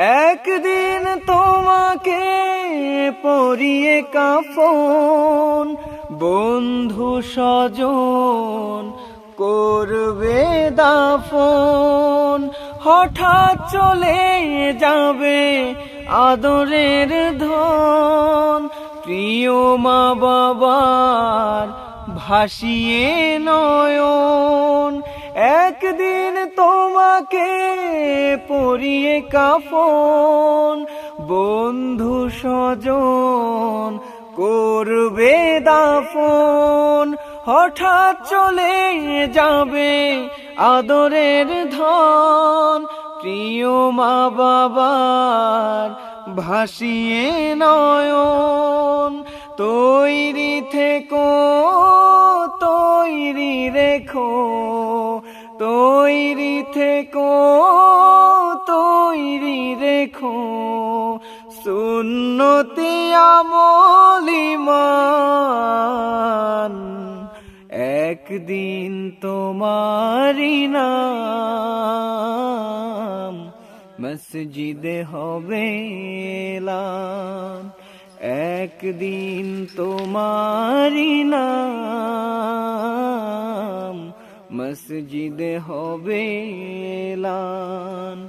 একদিন তোমাকে পরিয়ে কাফন বন্ধু স্বজন করবে দাফন। হঠাৎ চলে যাবে আদরের ধন, প্রিয় মা বাবার ভাসিয়ে নয়ন। একদিন তোমাকে পরিয়ে কাফন বন্ধু স্বজন করবে দাফন। হঠাৎ চলে যাবে আদরের ধন, প্রিয় মা বাবার ভাসিয়ে নয়ন। তৈরি থেকো তৈরি রেখো, তৈরি থেকো তৈরি রেখো, সুন্নতি আমল ঈমান। একদিন তোমারি নাম মসজিদে হবে এলান। একদিন তোমারি নাম মসজিদে হবে এলান।